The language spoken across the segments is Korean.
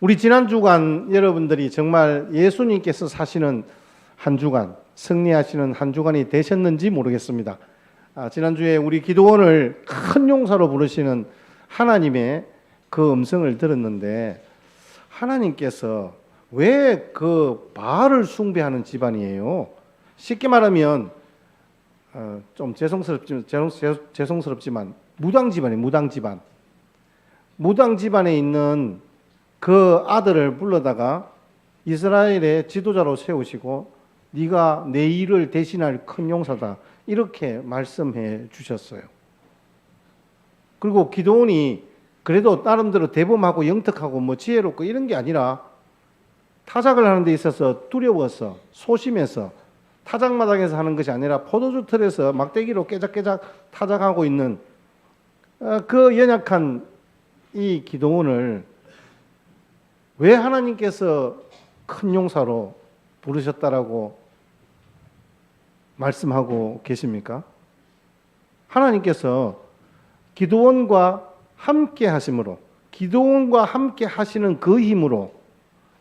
우리 지난 주간 여러분들이 정말 예수님께서 사시는 한 주간, 승리하시는 한 주간이 되셨는지 모르겠습니다. 지난주에 우리 기도원을 큰 용사로 부르시는 하나님의 그 음성을 들었는데, 하나님께서 왜 그 바알을 숭배하는 집안이에요? 쉽게 말하면 좀 죄송스럽지만 무당 집안이에요. 무당 집안. 무당 집안에 있는 그 아들을 불러다가 이스라엘의 지도자로 세우시고 네가 내 일을 대신할 큰 용사다, 이렇게 말씀해 주셨어요. 그리고 기도원이 그래도 나름대로 대범하고 영특하고 뭐 지혜롭고 이런 게 아니라 타작을 하는 데 있어서 두려워서 소심해서 타작마당에서 하는 것이 아니라 포도주 틀에서 막대기로 깨작깨작 타작하고 있는 그 연약한 이 기도원을 왜 하나님께서 큰 용사로 부르셨다라고 말씀하고 계십니까? 하나님께서 기도원과 함께 하심으로, 기도원과 함께 하시는 그 힘으로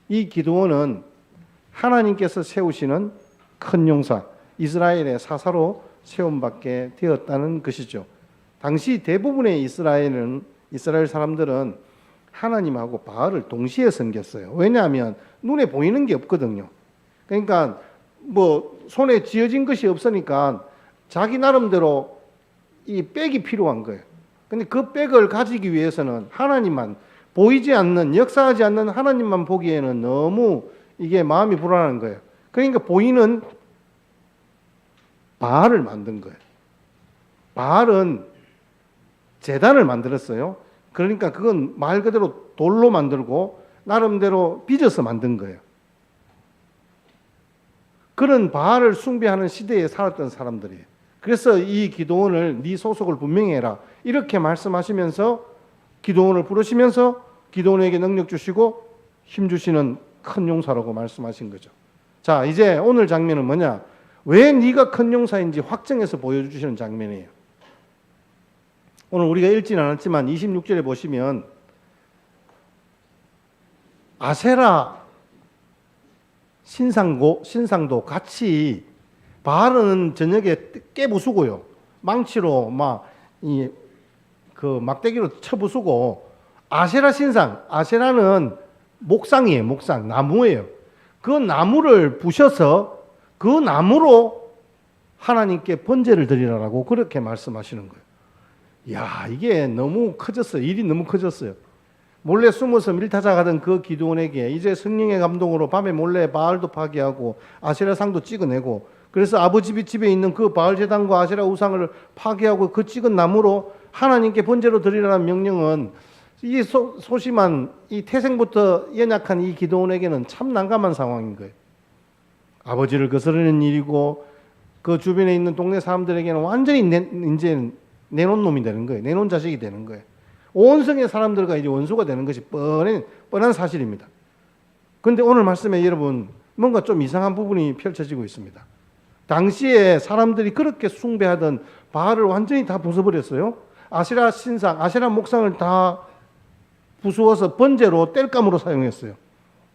이 기도원은 하나님께서 세우시는 큰 용사, 이스라엘의 사사로 세움받게 되었다는 것이죠. 당시 대부분의 이스라엘 사람들은 하나님하고 바알을 동시에 섬겼어요. 왜냐하면 눈에 보이는 게 없거든요. 그러니까 뭐 손에 쥐어진 것이 없으니까 자기 나름대로 이 백이 필요한 거예요. 근데 그 백을 가지기 위해서는 하나님만, 보이지 않는, 역사하지 않는 하나님만 보기에는 너무 이게 마음이 불안한 거예요. 그러니까 보이는 바알을 만든 거예요. 바알은 제단을 만들었어요. 그러니까 그건 말 그대로 돌로 만들고 나름대로 빚어서 만든 거예요. 그런 바알을 숭배하는 시대에 살았던 사람들이에요. 그래서 이 기도원을 네 소속을 분명히 해라, 이렇게 말씀하시면서 기도원을 부르시면서 기도원에게 능력 주시고 힘 주시는 큰 용사라고 말씀하신 거죠. 자, 이제 오늘 장면은 뭐냐? 왜 네가 큰 용사인지 확정해서 보여주시는 장면이에요. 오늘 우리가 읽지는 않았지만 26절에 보시면 아세라 신상도 같이 바알은 저녁에 깨부수고요, 망치로 그 막대기로 쳐부수고, 아세라 신상, 아세라는 목상이에요. 목상, 나무예요. 그 나무를 부셔서 그 나무로 하나님께 번제를 드리라고 그렇게 말씀하시는 거예요. 야, 이게 너무 커졌어요. 일이 너무 커졌어요. 몰래 숨어서 밀타작하던 그 기도원에게 이제 성령의 감동으로 밤에 몰래 바알도 파괴하고 아세라 상도 찍어내고, 그래서 아버지 집에 있는 그 바알 제단과 아세라 우상을 파괴하고 그 찍은 나무로 하나님께 번제로 드리라는 명령은 이 소심한, 이 태생부터 연약한 이 기도원에게는 참 난감한 상황인 거예요. 아버지를 거스르는 일이고 그 주변에 있는 동네 사람들에게는 완전히 이제 내놓은 놈이 되는 거예요. 내놓은 자식이 되는 거예요. 온 성의 사람들과 이제 원수가 되는 것이 뻔한 사실입니다. 그런데 오늘 말씀에 여러분 뭔가 좀 이상한 부분이 펼쳐지고 있습니다. 당시에 사람들이 그렇게 숭배하던 바알을 완전히 다 부숴버렸어요. 아세라 신상, 아세라 목상을 다 부수어서 번제로 땔감으로 사용했어요.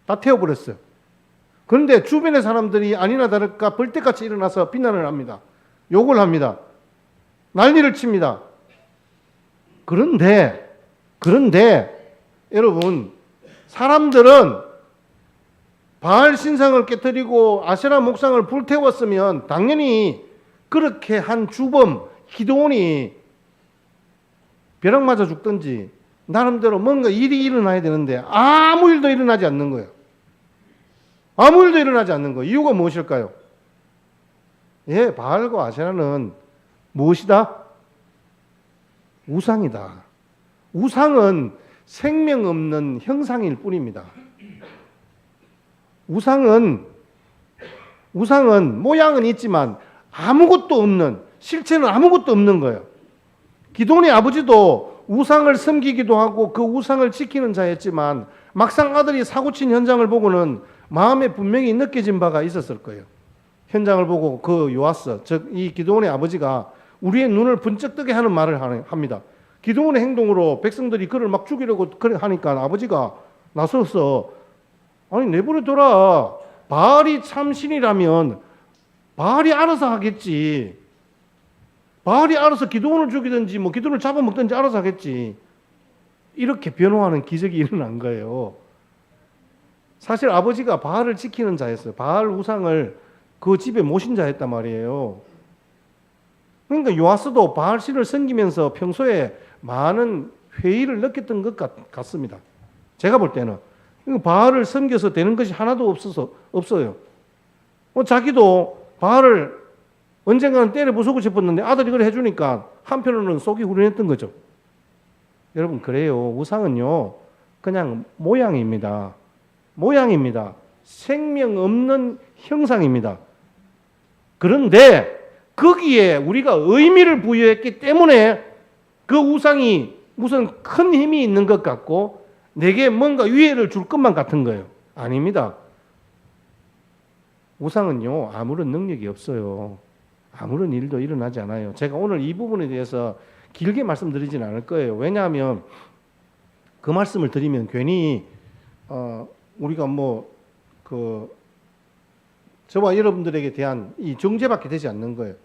다 태워버렸어요. 그런데 주변의 사람들이 아니나 다를까 벌떼같이 일어나서 비난을 합니다. 욕을 합니다. 난리를 칩니다. 그런데 여러분, 사람들은 바알 신상을 깨뜨리고 아세라 목상을 불태웠으면 당연히 그렇게 한 주범 기도원이 벼락 맞아 죽든지 나름대로 뭔가 일이 일어나야 되는데 아무 일도 일어나지 않는 거예요. 아무 일도 일어나지 않는 거예요. 이유가 무엇일까요? 바알과 아세라는 무엇이다? 우상이다. 우상은 생명 없는 형상일 뿐입니다. 우상은 모양은 있지만 아무것도 없는, 실체는 아무것도 없는 거예요. 기도원의 아버지도 우상을 섬기기도 하고 그 우상을 지키는 자였지만 막상 아들이 사고친 현장을 보고는 마음에 분명히 느껴진 바가 있었을 거예요. 현장을 보고 그 요아스, 즉 이 기도원의 아버지가 우리의 눈을 번쩍 뜨게 하는 말을 합니다. 기도원의 행동으로 백성들이 그를 막 죽이려고 하니까 아버지가 나서서 아니 내버려둬라. 바알이 참신이라면 바알이 알아서 하겠지. 바알이 알아서 기도원을 죽이든지 뭐 기도원을 잡아먹든지 알아서 하겠지. 이렇게 변호하는 기적이 일어난 거예요. 사실 아버지가 바알을 지키는 자였어요. 바알 우상을 그 집에 모신 자였단 말이에요. 그러니까 요아스도 바알 신을 섬기면서 평소에 많은 회의를 느꼈던 것 같습니다. 제가 볼 때는 바알을 섬겨서 되는 것이 하나도 없어요. 자기도 바알을 언젠가는 때려 부수고 싶었는데 아들이 그걸 해주니까 한편으로는 속이 후련했던 거죠. 여러분 그래요. 우상은요 그냥 모양입니다. 생명 없는 형상입니다. 그런데 거기에 우리가 의미를 부여했기 때문에 그 우상이 무슨 큰 힘이 있는 것 같고 내게 뭔가 위해를 줄 것만 같은 거예요. 아닙니다. 우상은요 아무런 능력이 없어요. 아무런 일도 일어나지 않아요. 제가 오늘 이 부분에 대해서 길게 말씀드리진 않을 거예요. 왜냐하면 그 말씀을 드리면 괜히 우리가 저와 여러분들에게 대한 이 정죄밖에 되지 않는 거예요.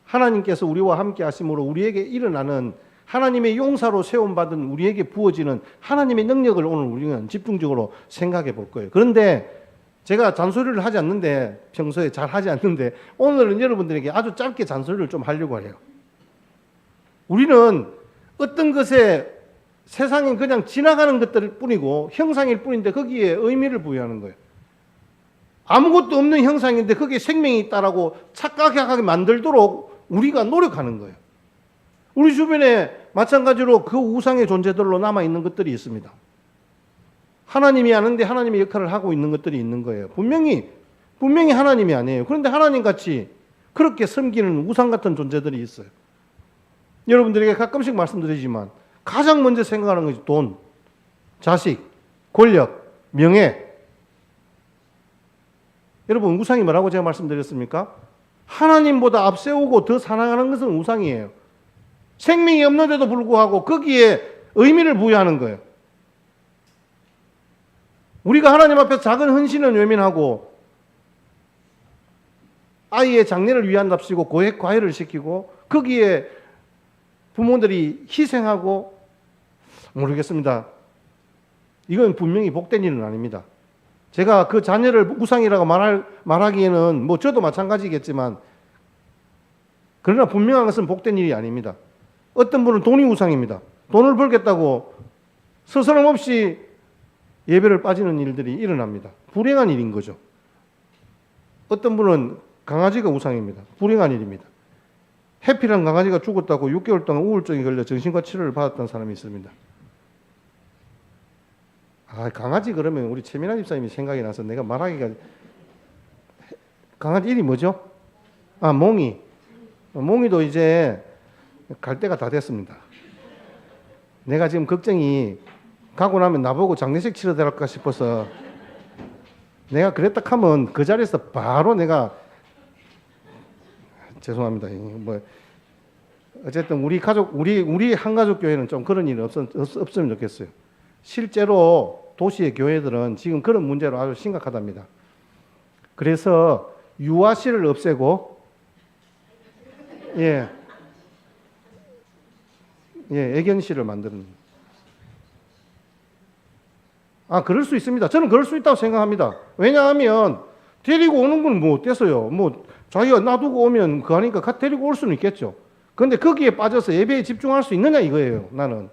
하나님께서 우리와 함께 하심으로 우리에게 일어나는 하나님의 용사로 세움받은 우리에게 부어지는 하나님의 능력을 오늘 우리는 집중적으로 생각해 볼 거예요. 그런데 제가 잔소리를 하지 않는데, 평소에 잘 하지 않는데 오늘은 여러분들에게 아주 짧게 잔소리를 좀 하려고 해요. 우리는 어떤 것에 세상에 그냥 지나가는 것들 뿐이고 형상일 뿐인데 거기에 의미를 부여하는 거예요. 아무것도 없는 형상인데 거기에 생명이 있다라고 착각하게 만들도록 우리가 노력하는 거예요. 우리 주변에 마찬가지로 그 우상의 존재들로 남아있는 것들이 있습니다. 하나님이 아는데 하나님의 역할을 하고 있는 것들이 있는 거예요. 분명히 하나님이 아니에요. 그런데 하나님같이 그렇게 섬기는 우상 같은 존재들이 있어요. 여러분들에게 가끔씩 말씀드리지만 가장 먼저 생각하는 것이 돈, 자식, 권력, 명예. 여러분 우상이 뭐라고 제가 말씀드렸습니까? 하나님보다 앞세우고 더 사랑하는 것은 우상이에요. 생명이 없는데도 불구하고 거기에 의미를 부여하는 거예요. 우리가 하나님 앞에서 작은 헌신은 외면하고 아이의 장래를 위한답시고 과외를 시키고 거기에 부모들이 희생하고 모르겠습니다. 이건 분명히 복된 일은 아닙니다. 제가 그 자녀를 우상이라고 말하기에는 저도 마찬가지겠지만 그러나 분명한 것은 복된 일이 아닙니다. 어떤 분은 돈이 우상입니다. 돈을 벌겠다고 스스럼 없이 예배를 빠지는 일들이 일어납니다. 불행한 일인 거죠. 어떤 분은 강아지가 우상입니다. 불행한 일입니다. 해피란 강아지가 죽었다고 6개월 동안 우울증이 걸려 정신과 치료를 받았던 사람이 있습니다. 강아지 그러면 우리 최민아 집사님이 생각이 나서 내가 말하기가 강아지 이름이 뭐죠? 몽이. 몽이도 이제 갈 때가 다 됐습니다. 내가 지금 걱정이 가고 나면 나보고 장례식 치러달까 싶어서 내가 그랬다 하면 그 자리에서 바로 내가 죄송합니다. 어쨌든 우리 한가족 교회는 좀 그런 일이 없으면 좋겠어요. 실제로 도시의 교회들은 지금 그런 문제로 아주 심각하답니다. 그래서 유아실을 없애고 애견실을 만드는. 그럴 수 있습니다. 저는 그럴 수 있다고 생각합니다. 왜냐하면 데리고 오는 건 어때서요? 자기가 놔두고 오면 그하니까 데리고 올 수는 있겠죠. 그런데 거기에 빠져서 예배에 집중할 수 있느냐 이거예요. 나는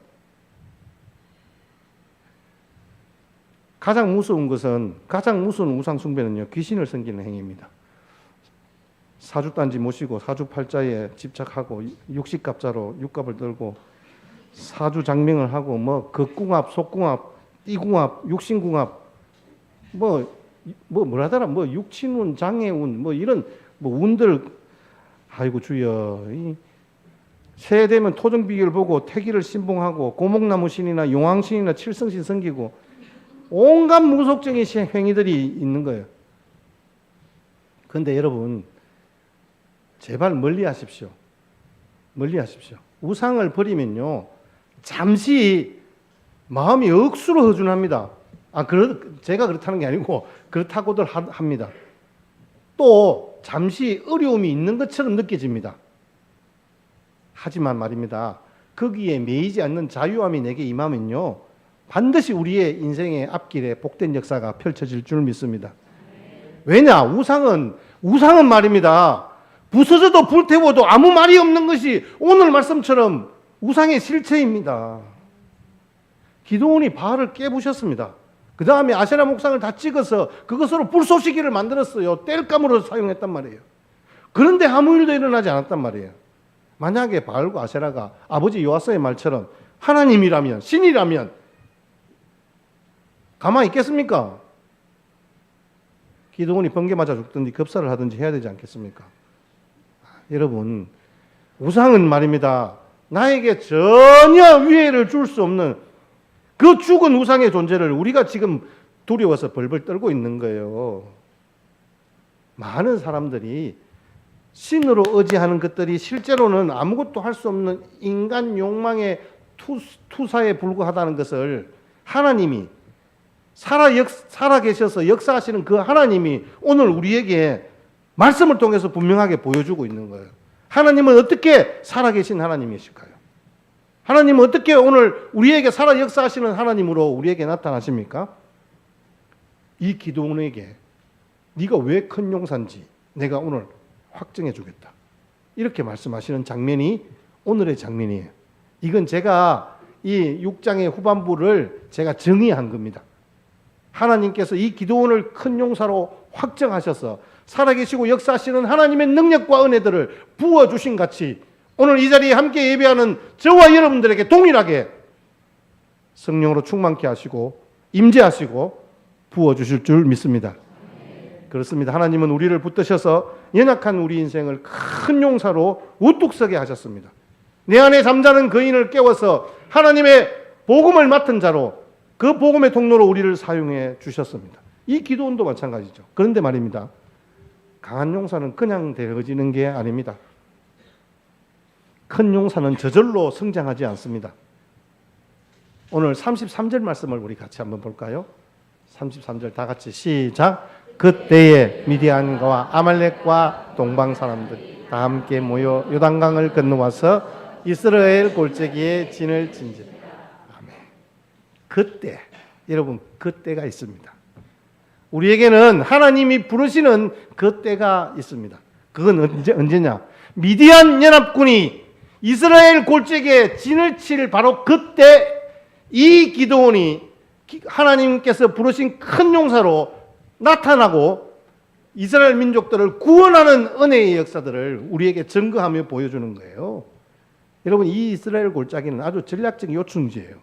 가장 무서운 우상 숭배는요 귀신을 섬기는 행위입니다. 사주단지 모시고 사주팔자에 집착하고 육식갑자로 육갑을 들고 사주장명을 하고 극궁합, 속궁합, 띠궁합, 육신궁합 뭐라더라 육친운, 장애운 이런 운들. 아이고 주여. 새해 되면 토정비결 보고 태기를 신봉하고 고목나무 신이나 용왕신이나 칠성신 섬기고 온갖 무속적인 행위들이 있는 거예요. 그런데 여러분 제발 멀리 하십시오. 우상을 버리면요 잠시 마음이 억수로 허준합니다. 제가 그렇다는 게 아니고 그렇다고들 합니다. 또 잠시 어려움이 있는 것처럼 느껴집니다. 하지만 말입니다. 거기에 매이지 않는 자유함이 내게 임하면요, 반드시 우리의 인생의 앞길에 복된 역사가 펼쳐질 줄 믿습니다. 왜냐? 우상은 말입니다. 부서져도 불태워도 아무 말이 없는 것이 오늘 말씀처럼 우상의 실체입니다. 기드온이 바알을 깨부셨습니다. 그 다음에 아세라 목상을 다 찍어서 그것으로 불쏘시개를 만들었어요. 땔감으로 사용했단 말이에요. 그런데 아무 일도 일어나지 않았단 말이에요. 만약에 바알과 아세라가 아버지 요아스의 말처럼 하나님이라면, 신이라면 가만히 있겠습니까? 기드온이 번개 맞아 죽든지 급사를 하든지 해야 되지 않겠습니까? 여러분, 우상은 말입니다, 나에게 전혀 위해를 줄 수 없는 그 죽은 우상의 존재를 우리가 지금 두려워서 벌벌 떨고 있는 거예요. 많은 사람들이 신으로 의지하는 것들이 실제로는 아무것도 할 수 없는 인간 욕망의 투사에 불과하다는 것을 하나님이 살아 계셔서 역사하시는 그 하나님이 오늘 우리에게 말씀을 통해서 분명하게 보여주고 있는 거예요. 하나님은 어떻게 살아계신 하나님이실까요? 하나님은 어떻게 오늘 우리에게 살아 역사하시는 하나님으로 우리에게 나타나십니까? 이 기드온에게 네가 왜 큰 용사인지 내가 오늘 확증해 주겠다, 이렇게 말씀하시는 장면이 오늘의 장면이에요. 이건 제가 이 6장의 후반부를 제가 정의한 겁니다. 하나님께서 이 기드온을 큰 용사로 확정하셔서 살아계시고 역사하시는 하나님의 능력과 은혜들을 부어주신 같이 오늘 이 자리에 함께 예배하는 저와 여러분들에게 동일하게 성령으로 충만케 하시고 임재하시고 부어주실 줄 믿습니다. 그렇습니다. 하나님은 우리를 붙드셔서 연약한 우리 인생을 큰 용사로 우뚝 서게 하셨습니다. 내 안에 잠자는 거인을 깨워서 하나님의 복음을 맡은 자로 그 복음의 통로로 우리를 사용해 주셨습니다. 이 기드온도 마찬가지죠. 그런데 말입니다, 강한 용사는 그냥 되어지는 게 아닙니다. 큰 용사는 저절로 성장하지 않습니다. 오늘 33절 말씀을 우리 같이 한번 볼까요? 33절 다 같이 시작. 그때에 미디안과 아말렉과 동방 사람들이 다 함께 모여 요단강을 건너와서 이스라엘 골짜기에 진을 친지라. 아멘. 그때, 여러분, 그때가 있습니다. 우리에게는 하나님이 부르시는 그때가 있습니다. 그건 언제냐? 미디안 연합군이 이스라엘 골짜기에 진을 칠 바로 그때 이 기드온이 하나님께서 부르신 큰 용사로 나타나고 이스라엘 민족들을 구원하는 은혜의 역사들을 우리에게 증거하며 보여주는 거예요. 여러분, 이 이스라엘 골짜기는 아주 전략적 요충지예요.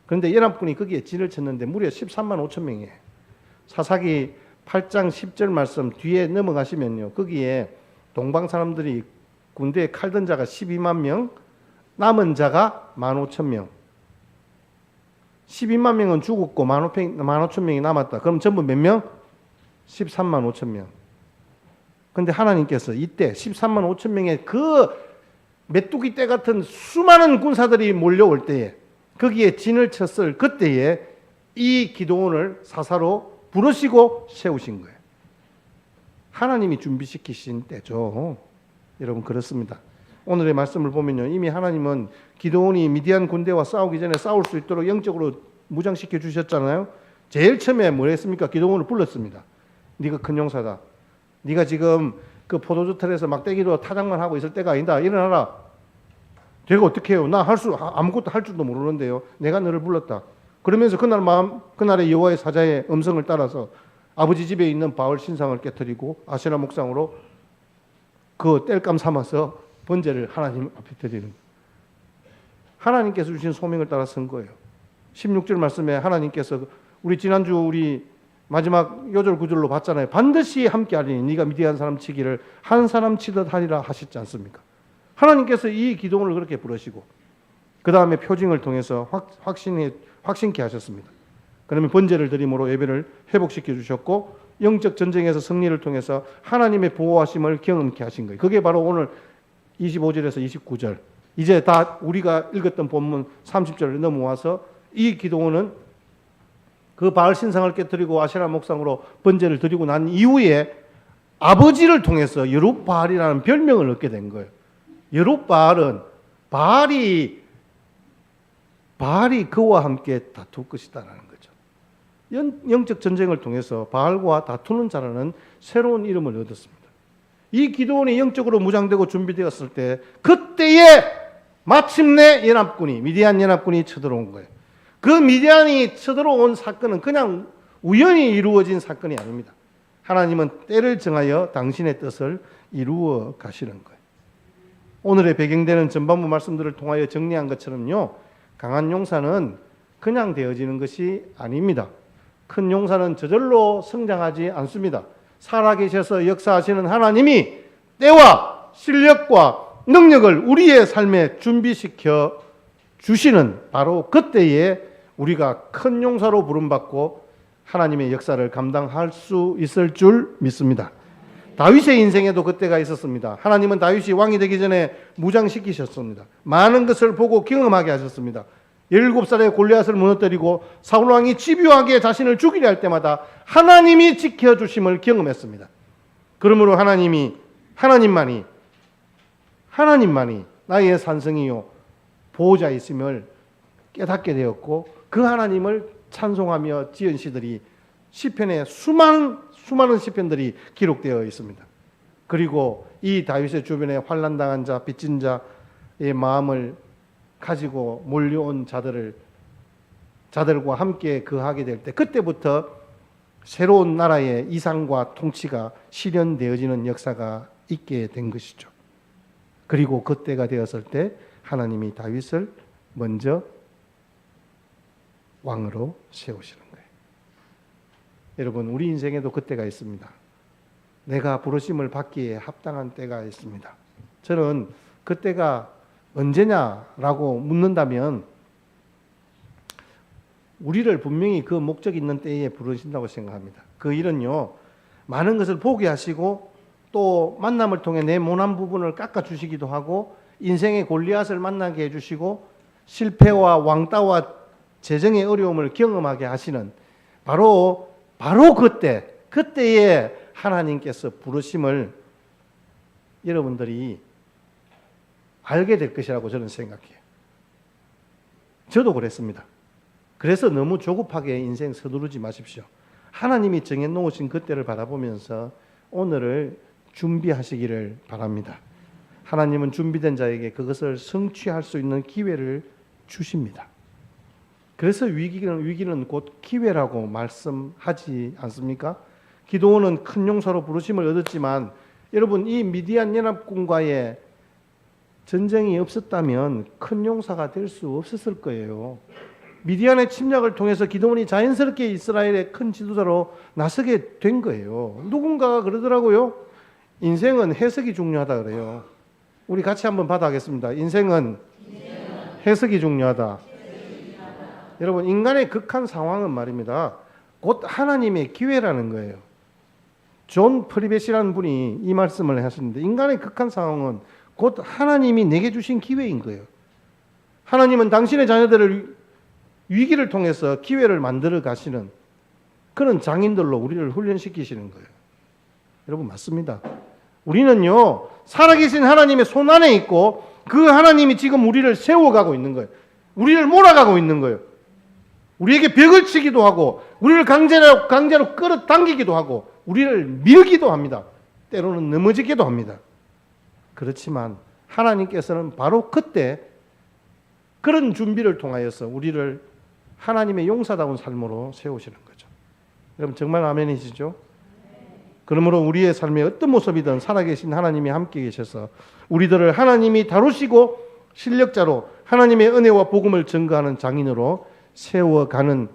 그런데 연합군이 거기에 진을 쳤는데 무려 13만 5천 명이에요. 사사기 8장 10절 말씀 뒤에 넘어가시면요, 거기에 동방 사람들이 군대에 칼든 자가 12만 명, 남은 자가 15,000명. 12만 명은 죽었고 15,000명이 남았다. 그럼 전부 몇 명? 13만 5천 명. 그런데 하나님께서 이때 13만 5천 명의 그 메뚜기 떼 같은 수많은 군사들이 몰려올 때에, 거기에 진을 쳤을 그때에 이 기드온을 사사로 부르시고 세우신 거예요. 하나님이 준비시키신 때죠. 여러분, 그렇습니다. 오늘의 말씀을 보면요, 이미 하나님은 기드온이 미디안 군대와 싸우기 전에 싸울 수 있도록 영적으로 무장시켜 주셨잖아요. 제일 처음에 뭐 했습니까? 기드온을 불렀습니다. 네가 큰 용사다. 네가 지금 그 포도주 틀에서 막대기로 타작만 하고 있을 때가 아니다. 일어나라. 제가 어떻게 해요? 나 아무것도 할 줄도 모르는데요. 내가 너를 불렀다. 그러면서 그날의 여호와의 사자의 음성을 따라서 아버지 집에 있는 바알 신상을 깨뜨리고 아세라 목상으로 그 땔감 삼아서 번제를 하나님 앞에 드리는, 하나님께서 주신 소명을 따라 쓴 거예요. 16절 말씀에 하나님께서 우리 지난주 우리 마지막 요절 구절로 봤잖아요. 반드시 함께 하리니 네가 미디안 사람 치기를 한 사람 치듯 하리라 하셨지 않습니까? 하나님께서 이 기도를 그렇게 부르시고 그 다음에 표징을 통해서 확신케 하셨습니다. 그러면 번제를 드림으로 예배를 회복시켜 주셨고 영적 전쟁에서 승리를 통해서 하나님의 보호하심을 경험케 하신 거예요. 그게 바로 오늘 25절에서 29절, 이제 다 우리가 읽었던 본문 30절을 넘어와서 이 기도원은 그 바알 신상을 깨뜨리고 아세라 목상으로 번제를 드리고 난 이후에 아버지를 통해서 여룻바알이라는 별명을 얻게 된 거예요. 여룻바알은 바알이 그와 함께 다툴 것이다라는 거죠. 영적 전쟁을 통해서 바알과 다투는 자라는 새로운 이름을 얻었습니다. 이 기도원이 영적으로 무장되고 준비되었을 때 그때에 마침내 연합군이 미디안 연합군이 쳐들어온 거예요. 그 미디안이 쳐들어온 사건은 그냥 우연히 이루어진 사건이 아닙니다. 하나님은 때를 정하여 당신의 뜻을 이루어 가시는 거예요. 오늘의 배경되는 전반부 말씀들을 통하여 정리한 것처럼요, 강한 용사는 그냥 되어지는 것이 아닙니다. 큰 용사는 저절로 성장하지 않습니다. 살아계셔서 역사하시는 하나님이 때와 실력과 능력을 우리의 삶에 준비시켜 주시는 바로 그때에 우리가 큰 용사로 부름받고 하나님의 역사를 감당할 수 있을 줄 믿습니다. 다윗의 인생에도 그때가 있었습니다. 하나님은 다윗이 왕이 되기 전에 무장시키셨습니다. 많은 것을 보고 경험하게 하셨습니다. 17살에 골리앗을 무너뜨리고 사울 왕이 집요하게 자신을 죽이려 할 때마다 하나님이 지켜주심을 경험했습니다. 그러므로 하나님만이 나의 산성이요 보호자이심을 깨닫게 되었고 그 하나님을 찬송하며 지은 시들이 시편에 수많은 시편들이 기록되어 있습니다. 그리고 이 다윗의 주변에 환난당한 자, 빚진 자의 마음을 가지고 몰려온 자들과 함께 거하게 될 때 그때부터 새로운 나라의 이상과 통치가 실현되어지는 역사가 있게 된 것이죠. 그리고 그때가 되었을 때 하나님이 다윗을 먼저 왕으로 세우시는 거예요. 여러분, 우리 인생에도 그때가 있습니다. 내가 부르심을 받기에 합당한 때가 있습니다. 저는 그때가 언제냐라고 묻는다면 우리를 분명히 그 목적 있는 때에 부르신다고 생각합니다. 그 일은요, 많은 것을 포기하시고 또 만남을 통해 내 모난 부분을 깎아주시기도 하고 인생의 골리앗을 만나게 해주시고 실패와 왕따와 재정의 어려움을 경험하게 하시는 바로 그때에 하나님께서 부르심을 여러분들이 알게 될 것이라고 저는 생각해요. 저도 그랬습니다. 그래서 너무 조급하게 인생 서두르지 마십시오. 하나님이 정해놓으신 그때를 바라보면서 오늘을 준비하시기를 바랍니다. 하나님은 준비된 자에게 그것을 성취할 수 있는 기회를 주십니다. 그래서 위기는 곧 기회라고 말씀하지 않습니까? 기도원은 큰 용사로 부르심을 얻었지만 여러분, 이 미디안 연합군과의 전쟁이 없었다면 큰 용사가 될 수 없었을 거예요. 미디안의 침략을 통해서 기도원이 자연스럽게 이스라엘의 큰 지도자로 나서게 된 거예요. 누군가가 그러더라고요. 인생은 해석이 중요하다 그래요. 우리 같이 한번 받아가겠습니다. 인생은 해석이 중요하다. 여러분, 인간의 극한 상황은 말입니다, 곧 하나님의 기회라는 거예요. 존 프리벳이라는 분이 이 말씀을 하셨는데, 인간의 극한 상황은 곧 하나님이 내게 주신 기회인 거예요. 하나님은 당신의 자녀들을 위기를 통해서 기회를 만들어 가시는 그런 장인들로 우리를 훈련시키시는 거예요. 여러분, 맞습니다. 우리는요, 살아계신 하나님의 손 안에 있고 그 하나님이 지금 우리를 세워가고 있는 거예요. 우리를 몰아가고 있는 거예요. 우리에게 벽을 치기도 하고 우리를 강제로 끌어당기기도 하고 우리를 밀기도 합니다. 때로는 넘어지기도 합니다. 그렇지만 하나님께서는 바로 그때 그런 준비를 통하여서 우리를 하나님의 용사다운 삶으로 세우시는 거죠. 여러분, 정말 아멘이시죠? 그러므로 우리의 삶의 어떤 모습이든 살아계신 하나님이 함께 계셔서 우리들을 하나님이 다루시고 실력자로 하나님의 은혜와 복음을 증거하는 장인으로 세워가는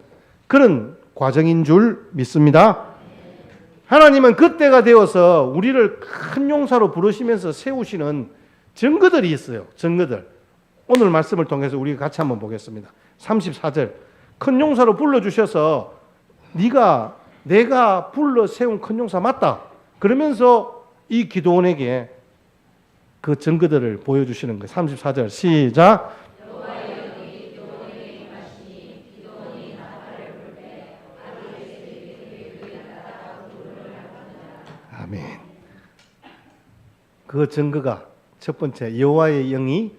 그런 과정인 줄 믿습니다. 하나님은 그때가 되어서 우리를 큰 용사로 부르시면서 세우시는 증거들이 있어요. 증거들. 오늘 말씀을 통해서 우리가 같이 한번 보겠습니다. 34절. 큰 용사로 불러주셔서 내가 불러 세운 큰 용사 맞다. 그러면서 이 기도원에게 그 증거들을 보여주시는 거예요. 34절 시작. 아멘. 그 증거가 첫 번째, 여호와의 영이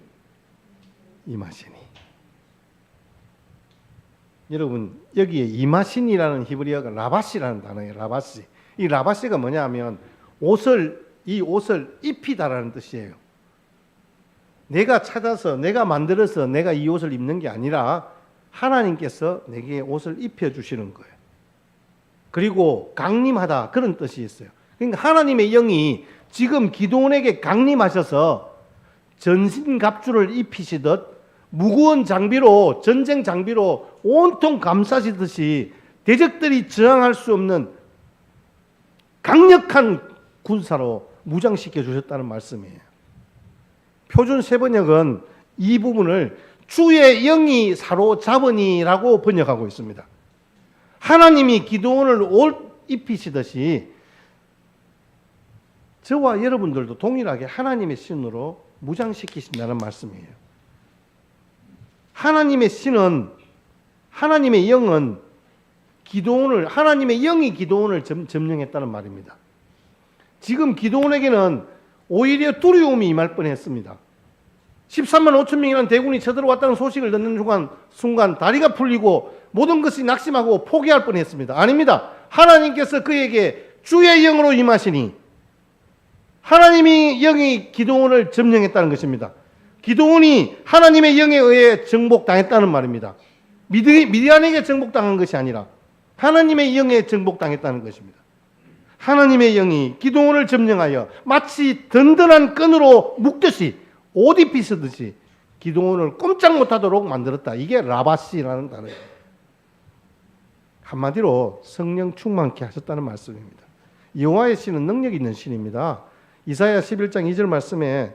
임하시니. 여러분, 여기에 임하신이라는 히브리어가 라바시라는 단어예요. 라바시. 이 라바시가 뭐냐 하면 이 옷을 입히다라는 뜻이에요. 내가 찾아서, 내가 만들어서 내가 이 옷을 입는 게 아니라 하나님께서 내게 옷을 입혀주시는 거예요. 그리고 강림하다, 그런 뜻이 있어요. 그러니까 하나님의 영이 지금 기드온에게 강림하셔서 전신갑주를 입히시듯 무거운 장비로, 전쟁 장비로 온통 감싸시듯이 대적들이 저항할 수 없는 강력한 군사로 무장시켜 주셨다는 말씀이에요. 표준 세번역은 이 부분을 주의 영이 사로잡으니라고 번역하고 있습니다. 하나님이 기드온을 옷 입히시듯이 저와 여러분들도 동일하게 하나님의 신으로 무장시키신다는 말씀이에요. 하나님의 신은, 하나님의 영은 기드온을, 하나님의 영이 기드온을 점령했다는 말입니다. 지금 기드온에게는 오히려 두려움이 임할 뻔했습니다. 13만 5천 명이라는 대군이 쳐들어왔다는 소식을 듣는 순간 다리가 풀리고 모든 것이 낙심하고 포기할 뻔했습니다. 아닙니다. 하나님께서 그에게 주의 영으로 임하시니 하나님의 영이 기드온을 점령했다는 것입니다. 기드온이 하나님의 영에 의해 정복당했다는 말입니다. 미디안에게 정복당한 것이 아니라 하나님의 영에 정복당했다는 것입니다. 하나님의 영이 기드온을 점령하여 마치 든든한 끈으로 묶듯이 옷 입히시듯이 기드온을 꼼짝 못하도록 만들었다. 이게 라바시라는 단어예요. 한마디로 성령 충만케 하셨다는 말씀입니다. 여호와의 신은 능력 있는 신입니다. 이사야 11장 2절 말씀에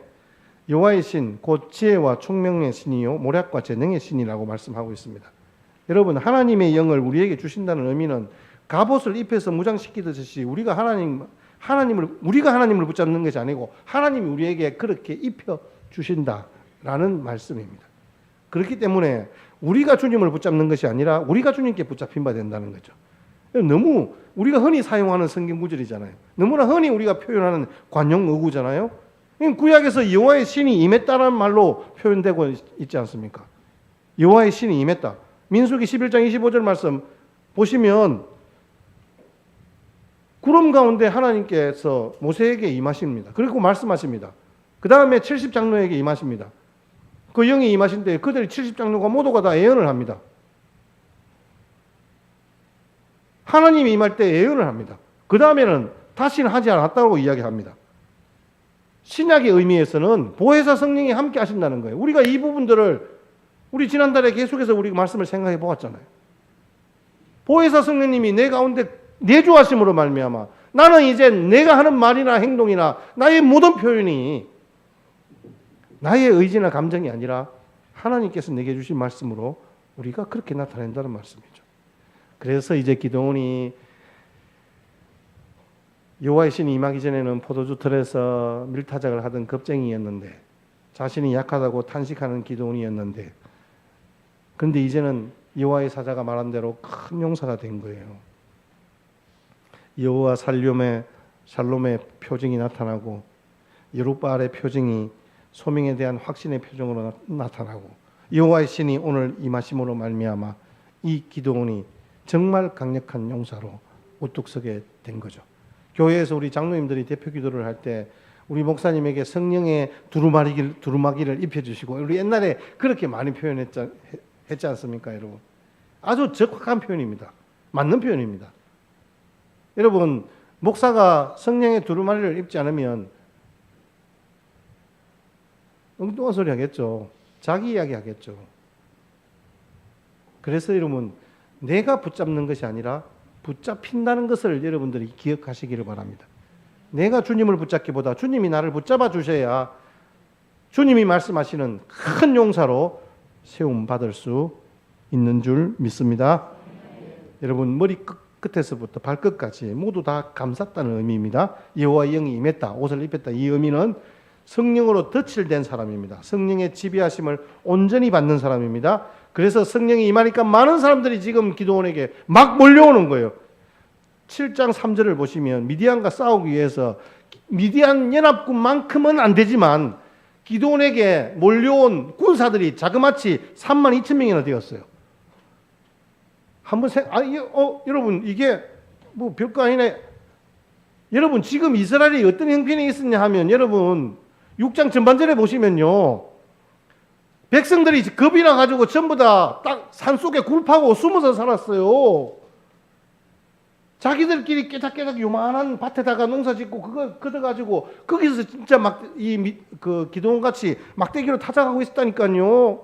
여호와의 신 곧 지혜와 총명의 신이요 모략과 재능의 신이라고 말씀하고 있습니다. 여러분, 하나님의 영을 우리에게 주신다는 의미는 갑옷을 입혀서 무장시키듯이 우리가 하나님을 붙잡는 것이 아니고 하나님이 우리에게 그렇게 입혀 주신다라는 말씀입니다. 그렇기 때문에 우리가 주님을 붙잡는 것이 아니라 우리가 주님께 붙잡힌 바 된다는 거죠. 너무 우리가 흔히 사용하는 성경 구절이잖아요. 너무나 흔히 우리가 표현하는 관용 어구잖아요. 구약에서 여호와의 신이 임했다는 말로 표현되고 있지 않습니까? 여호와의 신이 임했다. 민수기 11장 25절 말씀 보시면 구름 가운데 하나님께서 모세에게 임하십니다. 그리고 말씀하십니다. 그 다음에 70장로에게 임하십니다. 그 영이 임하신 때 그들이 70장로가 모두가 다 예언을 합니다. 하나님이 임할 때 예언을 합니다. 그 다음에는 다시는 하지 않았다고 이야기합니다. 신약의 의미에서는 보혜사 성령이 함께 하신다는 거예요. 우리가 이 부분들을 우리 지난달에 계속해서 우리가 말씀을 생각해 보았잖아요. 보혜사 성령님이 내 가운데 내주하심으로 말미암아 나는 이제 내가 하는 말이나 행동이나 나의 모든 표현이 나의 의지나 감정이 아니라 하나님께서 내게 주신 말씀으로 우리가 그렇게 나타낸다는 말씀이죠. 그래서 이제 기드온이 여호와의 신이 임하기 전에는 포도주 틀에서 밀타작을 하던 겁쟁이였는데 자신이 약하다고 탄식하는 기드온이었는데 그런데 이제는 여호와의 사자가 말한 대로 큰 용사가 된 거예요. 여호와 샬롬의 표징이 나타나고 여룻바알의 표징이 소명에 대한 확신의 표정으로 나타나고 여호와의 신이 오늘 임하심으로 말미암아 이 기드온이 정말 강력한 용사로 우뚝 서게 된 거죠. 교회에서 우리 장로님들이 대표 기도를 할 때 우리 목사님에게 성령의 두루마기를 입혀주시고 우리 옛날에 그렇게 많이 했지 않습니까, 여러분? 아주 적확한 표현입니다. 맞는 표현입니다. 여러분, 목사가 성령의 두루마리를 입지 않으면 엉뚱한 소리 하겠죠. 자기 이야기 하겠죠. 그래서 여러분, 내가 붙잡는 것이 아니라 붙잡힌다는 것을 여러분들이 기억하시기를 바랍니다. 내가 주님을 붙잡기보다 주님이 나를 붙잡아 주셔야 주님이 말씀하시는 큰 용사로 세움 받을 수 있는 줄 믿습니다. 여러분, 머리 끝에서부터 발끝까지 모두 다 감쌌다는 의미입니다. 여호와의 영이 임했다, 옷을 입혔다. 이 의미는 성령으로 덧칠된 사람입니다. 성령의 지배하심을 온전히 받는 사람입니다. 그래서 성령이 임하니까 많은 사람들이 지금 기드온에게 막 몰려오는 거예요. 7장 3절을 보시면 미디안과 싸우기 위해서 미디안 연합군만큼은 안 되지만 기드온에게 몰려온 군사들이 자그마치 32,000명이나 되었어요. 한번 여러분 이게 뭐 별거 아니네. 여러분 지금 이스라엘이 어떤 형편이 있었냐 하면 여러분 6장 전반전에 보시면요. 백성들이 겁이 나가지고 전부 다 딱 산속에 굴 파고 숨어서 살았어요. 자기들끼리 깨작깨작 요만한 밭에다가 농사 짓고 그거 걷어가지고 거기서 진짜 그 기드온같이 막대기로 타작하고 있었다니까요.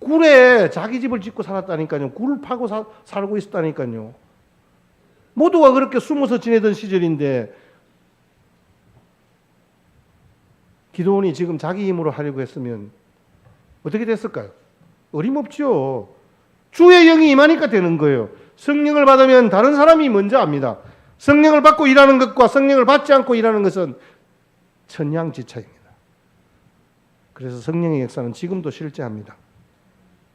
굴에 자기 집을 짓고 살았다니까요. 굴을 파고 살고 있었다니까요. 모두가 그렇게 숨어서 지내던 시절인데 기드온이 지금 자기 힘으로 하려고 했으면 어떻게 됐을까요? 어림없죠. 주의 영이 임하니까 되는 거예요. 성령을 받으면 다른 사람이 먼저 압니다. 성령을 받고 일하는 것과 성령을 받지 않고 일하는 것은 천양지차입니다. 그래서 성령의 역사는 지금도 실제합니다.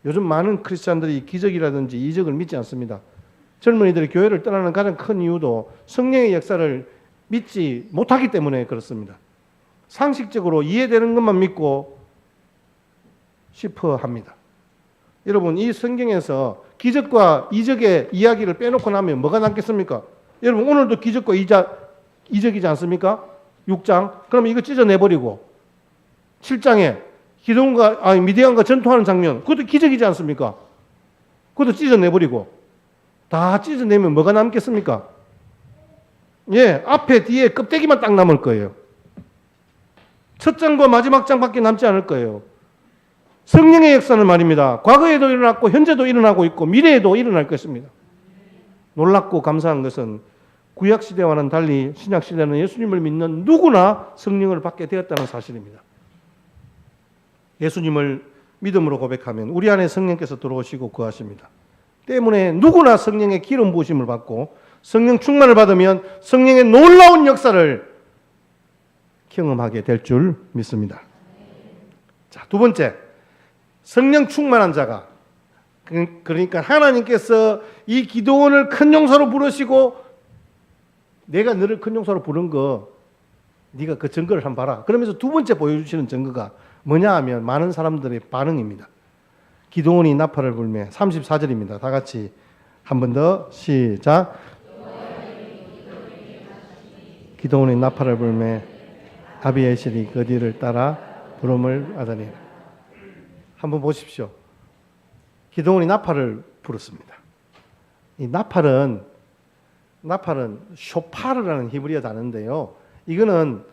요즘 많은 크리스찬들이 기적이라든지 이적을 믿지 않습니다. 젊은이들이 교회를 떠나는 가장 큰 이유도 성령의 역사를 믿지 못하기 때문에 그렇습니다. 상식적으로 이해되는 것만 믿고 싶어 합니다. 여러분 이 성경에서 기적과 이적의 이야기를 빼놓고 나면 뭐가 남겠습니까? 여러분 오늘도 기적과 이적이지 않습니까? 6장. 그러면 이거 찢어내버리고 7장에 미디안과 전투하는 장면 그것도 기적이지 않습니까? 그것도 찢어내버리고 다 찢어내면 뭐가 남겠습니까? 예, 앞에 뒤에 껍데기만 딱 남을 거예요. 첫 장과 마지막 장밖에 남지 않을 거예요. 성령의 역사는 말입니다. 과거에도 일어났고 현재도 일어나고 있고 미래에도 일어날 것입니다. 놀랍고 감사한 것은 구약시대와는 달리 신약시대는 예수님을 믿는 누구나 성령을 받게 되었다는 사실입니다. 예수님을 믿음으로 고백하면 우리 안에 성령께서 들어오시고 거하십니다. 때문에 누구나 성령의 기름 부으심을 받고 성령 충만을 받으면 성령의 놀라운 역사를 경험하게 될 줄 믿습니다. 자, 두 번째, 성령 충만한 자가, 그러니까 하나님께서 이 기드온을 큰 용사로 부르시고 내가 너를 큰 용사로 부른 거 네가 그 증거를 한번 봐라. 그러면서 두 번째 보여주시는 증거가 뭐냐 하면 많은 사람들의 반응입니다. 기드온이 나팔을 불매. 34절입니다. 다 같이 한 번 더 시작. 기드온이 나팔을 불매 아비에셀이 그 뒤를 따라 부름을 하더니. 한번 보십시오. 기드온이 나팔을 불었습니다. 이 나팔은 쇼파르라는 히브리어 단어인데요. 이거는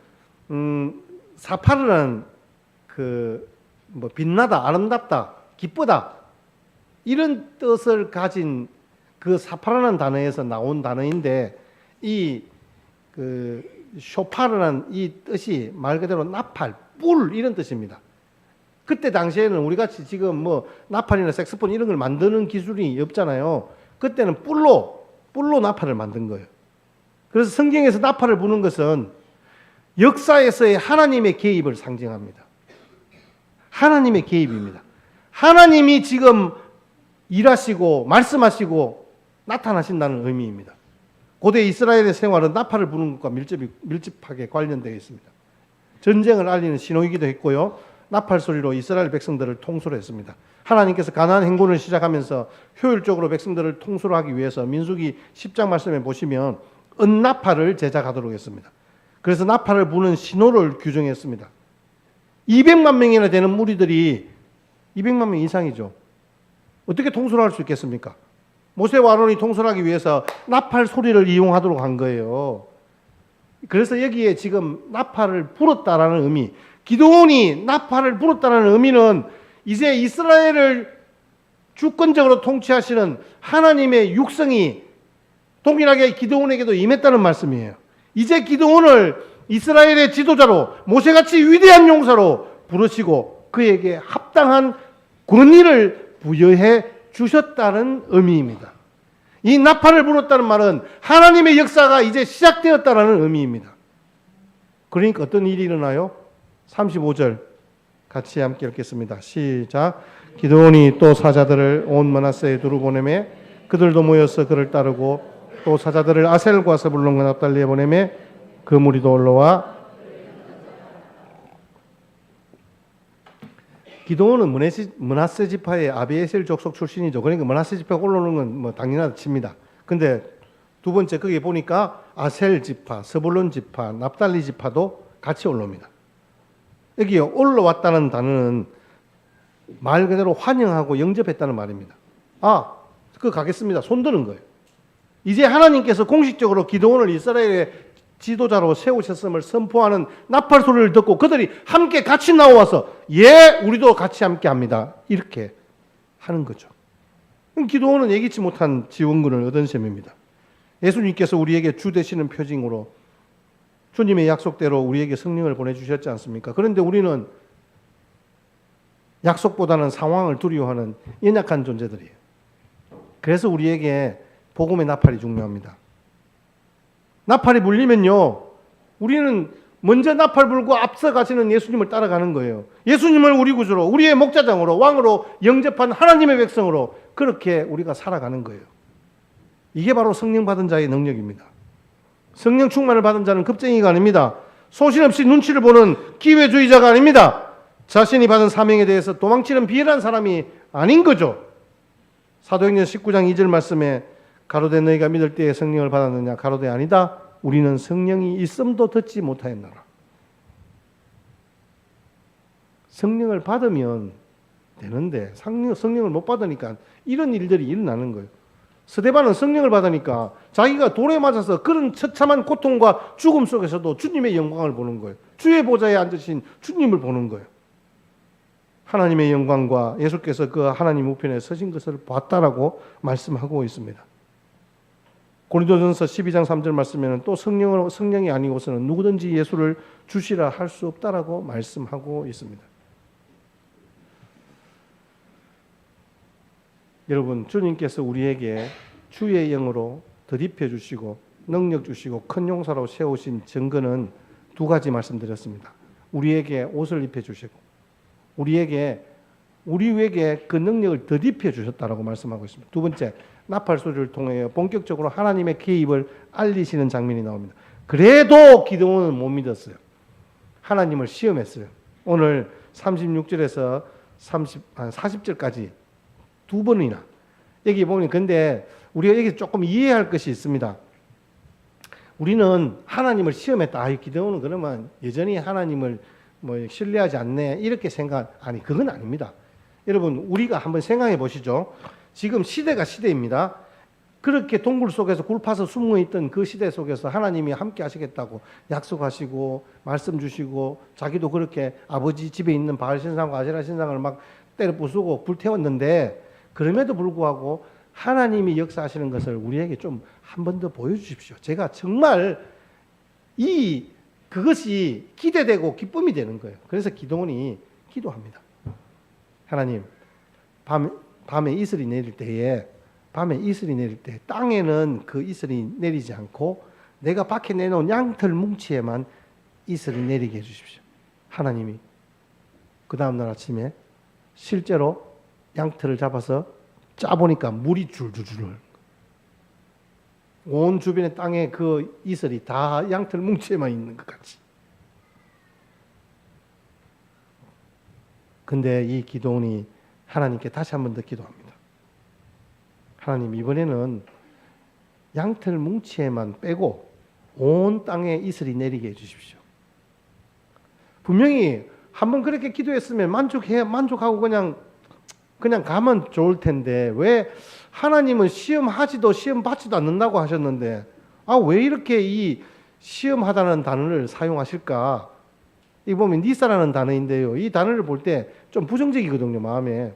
사파르라는 빛나다, 아름답다, 기쁘다 이런 뜻을 가진 그 사파르라는 단어에서 나온 단어인데 이 쇼파르라는 이 뜻이 말 그대로 나팔, 뿔 이런 뜻입니다. 그때 당시에는 우리 같이 지금 나팔이나 색소폰 이런 걸 만드는 기술이 없잖아요. 그때는 뿔로 나팔을 만든 거예요. 그래서 성경에서 나팔을 부는 것은 역사에서의 하나님의 개입을 상징합니다. 하나님의 개입입니다. 하나님이 지금 일하시고 말씀하시고 나타나신다는 의미입니다. 고대 이스라엘의 생활은 나팔을 부는 것과 밀접하게 관련되어 있습니다. 전쟁을 알리는 신호이기도 했고요. 나팔 소리로 이스라엘 백성들을 통솔 했습니다. 하나님께서 가나안 행군을 시작하면서 효율적으로 백성들을 통솔하기 위해서 민수기 10장 말씀에 보시면 은나팔을 제작하도록 했습니다. 그래서 나팔을 부는 신호를 규정했습니다. 200만 명이나 되는 무리들이 200만 명 이상이죠. 어떻게 통솔할 수 있겠습니까? 모세와 아론이 통솔하기 위해서 나팔 소리를 이용하도록 한 거예요. 그래서 여기에 지금 나팔을 불었다라는 의미, 기드온이 나팔을 불었다는 의미는 이제 이스라엘을 주권적으로 통치하시는 하나님의 육성이 동일하게 기드온에게도 임했다는 말씀이에요. 이제 기드온을 이스라엘의 지도자로 모세같이 위대한 용사로 부르시고 그에게 합당한 권위를 부여해 주셨다는 의미입니다. 이 나팔을 불었다는 말은 하나님의 역사가 이제 시작되었다는 의미입니다. 그러니까 어떤 일이 일어나요? 35절 같이 함께 읽겠습니다. 시작. 기드온이 또 사자들을 온 므낫세에 두루 보내매 그들도 모여서 그를 따르고 또 사자들을 아셀과 스불론과 납달리에 보내매 그 무리도 올라와 기드온은 므낫세 지파의 아비에셀 족속 출신이죠. 그러니까 므낫세 지파가 올라오는 건 뭐 당연하다 칩니다. 근데 두 번째 거기 보니까 아셀 지파, 스불론 지파, 납달리 지파도 같이 올라옵니다. 여기 올라왔다는 단어는 말 그대로 환영하고 영접했다는 말입니다. 아, 그 가겠습니다. 손드는 거예요. 이제 하나님께서 공식적으로 기드온을 이스라엘의 지도자로 세우셨음을 선포하는 나팔 소리를 듣고 그들이 함께 같이 나와서 예, 우리도 같이 함께 합니다. 이렇게 하는 거죠. 기드온은 예기치 못한 지원군을 얻은 셈입니다. 예수님께서 우리에게 주 되시는 표징으로 주님의 약속대로 우리에게 성령을 보내주셨지 않습니까? 그런데 우리는 약속보다는 상황을 두려워하는 연약한 존재들이에요. 그래서 우리에게 복음의 나팔이 중요합니다. 나팔이 불리면요, 우리는 먼저 나팔 불고 앞서가시는 예수님을 따라가는 거예요. 예수님을 우리 구주로, 우리의 목자장으로, 왕으로 영접한 하나님의 백성으로 그렇게 우리가 살아가는 거예요. 이게 바로 성령 받은 자의 능력입니다. 성령 충만을 받은 자는 급쟁이가 아닙니다. 소신없이 눈치를 보는 기회주의자가 아닙니다. 자신이 받은 사명에 대해서 도망치는 비열한 사람이 아닌 거죠. 사도행전 19장 2절 말씀에 가로되 너희가 믿을 때에 성령을 받았느냐? 가로되 아니다. 우리는 성령이 있음도 듣지 못하였노라. 성령을 받으면 되는데 성령을 못 받으니까 이런 일들이 일어나는 거예요. 스데반은 성령을 받으니까 자기가 돌에 맞아서 그런 처참한 고통과 죽음 속에서도 주님의 영광을 보는 거예요. 주의 보좌에 앉으신 주님을 보는 거예요. 하나님의 영광과 예수께서 그 하나님 우편에 서신 것을 봤다라고 말씀하고 있습니다. 고린도전서 12장 3절 말씀에는 또 성령이 아니고서는 누구든지 예수를 주시라 할 수 없다라고 말씀하고 있습니다. 여러분, 주님께서 우리에게 주의 영으로 덧입혀 주시고 능력 주시고 큰 용사로 세우신 증거는 두 가지 말씀드렸습니다. 우리에게 옷을 입혀 주시고 우리에게 그 능력을 덧입혀 주셨다라고 말씀하고 있습니다. 두 번째, 나팔 소리를 통해 본격적으로 하나님의 개입을 알리시는 장면이 나옵니다. 그래도 기드온은 못 믿었어요. 하나님을 시험했어요. 오늘 36절에서 40절까지 두 번이나 여기 보면 근데 우리가 여기 조금 이해할 것이 있습니다. 우리는 하나님을 시험했다. 기드온은 그러면 여전히 하나님을 신뢰하지 않네 이렇게 생각 아니 그건 아닙니다. 여러분 우리가 한번 생각해 보시죠. 지금 시대가 시대입니다. 그렇게 동굴 속에서 굴 파서 숨어있던 그 시대 속에서 하나님이 함께 하시겠다고 약속하시고 말씀 주시고 자기도 그렇게 아버지 집에 있는 바알 신상과 아세라 신상을 막 때려 부수고 불태웠는데 그럼에도 불구하고 하나님이 역사하시는 것을 우리에게 좀 한 번 더 보여주십시오. 제가 정말 그것이 기대되고 기쁨이 되는 거예요. 그래서 기도원이 기도합니다. 하나님, 밤에 이슬이 내릴 때에 땅에는 그 이슬이 내리지 않고 내가 밖에 내놓은 양털 뭉치에만 이슬이 내리게 해주십시오. 하나님이 그 다음날 아침에 실제로 양털을 잡아서 짜보니까 물이 줄줄줄 온 주변의 땅에 그 이슬이 다 양털 뭉치에만 있는 것 같이. 근데 이 기도원이 하나님께 다시 한 번 더 기도합니다. 하나님, 이번에는 양털 뭉치에만 빼고 온 땅에 이슬이 내리게 해주십시오. 분명히 한 번 그렇게 기도했으면 만족하고 그냥 가면 좋을 텐데 왜 하나님은 시험하지도 시험 받지도 않는다고 하셨는데 왜 이렇게 이 시험하다는 단어를 사용하실까? 이 보면 니사라는 단어인데요. 이 단어를 볼 때 좀 부정적이거든요. 마음에.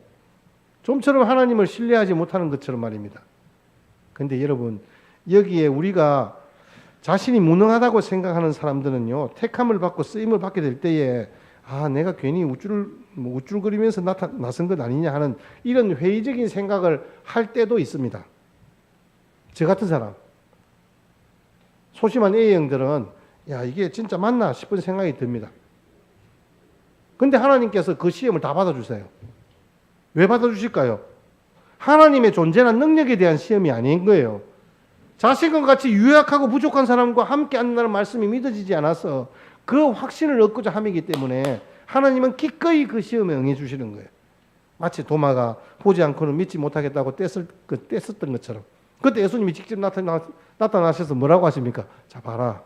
좀처럼 하나님을 신뢰하지 못하는 것처럼 말입니다. 근데 여러분 여기에 우리가 자신이 무능하다고 생각하는 사람들은요. 택함을 받고 쓰임을 받게 될 때에 내가 괜히 우쭐거리면서 나선 것 아니냐 하는 이런 회의적인 생각을 할 때도 있습니다. 저 같은 사람. 소심한 A형들은 이게 진짜 맞나 싶은 생각이 듭니다. 근데 하나님께서 그 시험을 다 받아주세요. 왜 받아주실까요? 하나님의 존재나 능력에 대한 시험이 아닌 거예요. 자신과 같이 유약하고 부족한 사람과 함께 한다는 말씀이 믿어지지 않아서 그 확신을 얻고자 함이기 때문에 하나님은 기꺼이 그 시험에 응해 주시는 거예요. 마치 도마가 보지 않고는 믿지 못하겠다고 뗐었던 것처럼. 그때 예수님이 직접 나타나셔서 뭐라고 하십니까? 자, 봐라.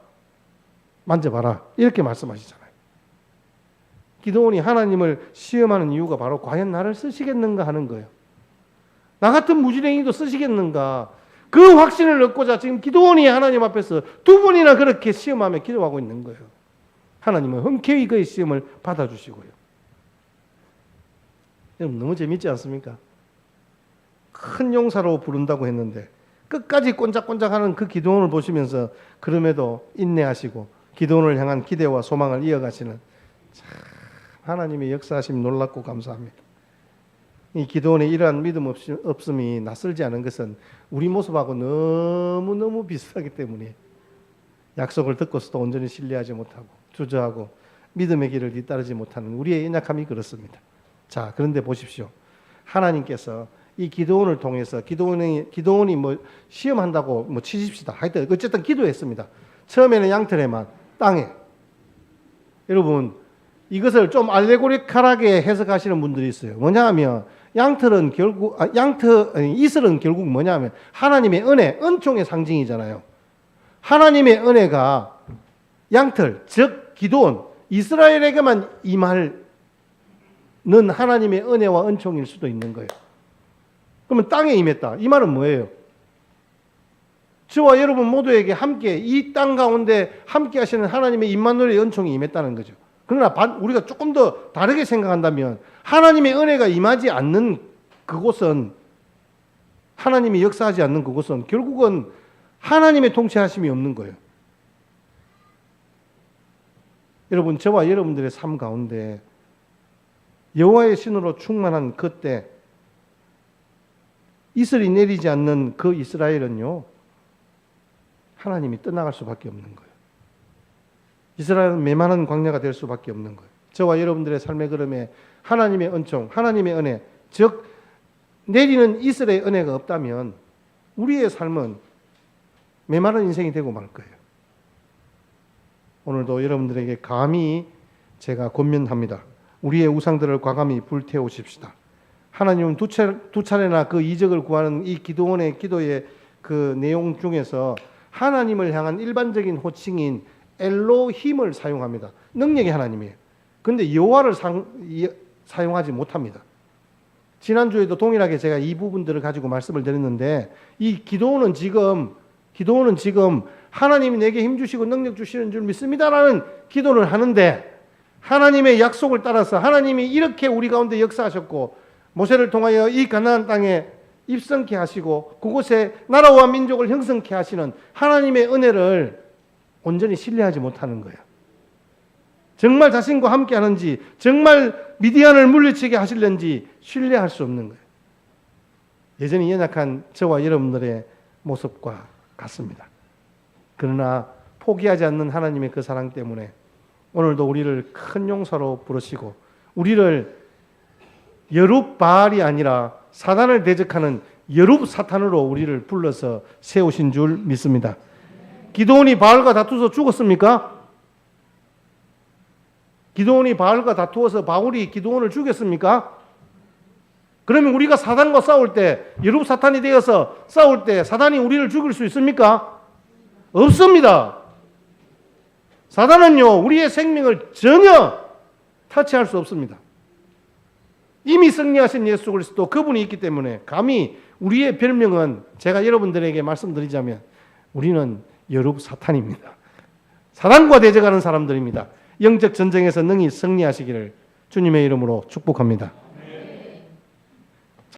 만져봐라. 이렇게 말씀하시잖아요. 기도원이 하나님을 시험하는 이유가 바로 과연 나를 쓰시겠는가 하는 거예요. 나 같은 무지랭이도 쓰시겠는가? 그 확신을 얻고자 지금 기도원이 하나님 앞에서 두 번이나 그렇게 시험하며 기도하고 있는 거예요. 하나님은 흔쾌히 그의 시험을 받아주시고요. 여러분 너무 재밌지 않습니까? 큰 용사로 부른다고 했는데 끝까지 꼰짝꼰짝하는 그 기도원을 보시면서 그럼에도 인내하시고 기도원을 향한 기대와 소망을 이어가시는 참 하나님의 역사하심 놀랍고 감사합니다. 이 기도원의 이러한 믿음 없음이 낯설지 않은 것은 우리 모습하고 너무너무 비슷하기 때문에 약속을 듣고서도 온전히 신뢰하지 못하고 주저하고 믿음의 길을 뒤따르지 못하는 우리의 연약함이 그렇습니다. 자, 그런데 보십시오. 하나님께서 이 기도원을 통해서 기도원이 뭐 시험한다고 뭐 치십시다. 하여튼 어쨌든 기도했습니다. 처음에는 양털에만 땅에. 여러분 이것을 좀 알레고리컬하게 해석하시는 분들이 있어요. 뭐냐하면 이슬은 결국 뭐냐면 하나님의 은혜, 은총의 상징이잖아요. 하나님의 은혜가 양털, 즉 기도원, 이스라엘에게만 임할 는 하나님의 은혜와 은총일 수도 있는 거예요. 그러면 땅에 임했다. 이 말은 뭐예요? 저와 여러분 모두에게 함께 이 땅 가운데 함께 하시는 하나님의 임마누엘의 은총이 임했다는 거죠. 그러나 우리가 조금 더 다르게 생각한다면 하나님의 은혜가 임하지 않는 그곳은 하나님이 역사하지 않는 그곳은 결국은 하나님의 통치하심이 없는 거예요. 여러분 저와 여러분들의 삶 가운데 여호와의 신으로 충만한 그때 이슬이 내리지 않는 그 이스라엘은요 하나님이 떠나갈 수밖에 없는 거예요. 이스라엘은 메마른 광야가 될 수밖에 없는 거예요. 저와 여러분들의 삶의 걸음에 하나님의 은총, 하나님의 은혜, 즉 내리는 이슬의 은혜가 없다면 우리의 삶은 메마른 인생이 되고 말 거예요. 오늘도 여러분들에게 감히 제가 권면합니다. 우리의 우상들을 과감히 불태우십시다. 하나님은 두 차례나 그 이적을 구하는 이 기도원의 기도의 그 내용 중에서 하나님을 향한 일반적인 호칭인 엘로힘을 사용합니다. 능력의 하나님이에요. 그런데 여호와를 사용하지 못합니다. 지난주에도 동일하게 제가 이 부분들을 가지고 말씀을 드렸는데 이 기도원은 지금 하나님이 내게 힘 주시고 능력 주시는 줄 믿습니다라는 기도를 하는데 하나님의 약속을 따라서 하나님이 이렇게 우리 가운데 역사하셨고 모세를 통하여 이 가나안 땅에 입성케 하시고 그곳에 나라와 민족을 형성케 하시는 하나님의 은혜를 온전히 신뢰하지 못하는 거예요. 정말 자신과 함께 하는지 정말 미디안을 물리치게 하실는지 신뢰할 수 없는 거예요. 여전히 연약한 저와 여러분들의 모습과 같습니다. 그러나 포기하지 않는 하나님의 그 사랑 때문에 오늘도 우리를 큰 용사로 부르시고 우리를 여룹바알이 아니라 사단을 대적하는 여룹사탄으로 우리를 불러서 세우신 줄 믿습니다. 기도원이 바알과 다투어서 죽었습니까? 기도원이 바알과 다투어서 바울이 기도원을 죽였습니까? 그러면 우리가 사단과 싸울 때 여룹사탄이 되어서 싸울 때 사단이 우리를 죽일 수 있습니까? 없습니다. 사단은요 우리의 생명을 전혀 터치할 수 없습니다. 이미 승리하신 예수 그리스도 그분이 있기 때문에 감히 우리의 별명은 제가 여러분들에게 말씀드리자면 우리는 여룹사탄입니다. 사단과 대적하는 사람들입니다. 영적 전쟁에서 능히 승리하시기를 주님의 이름으로 축복합니다.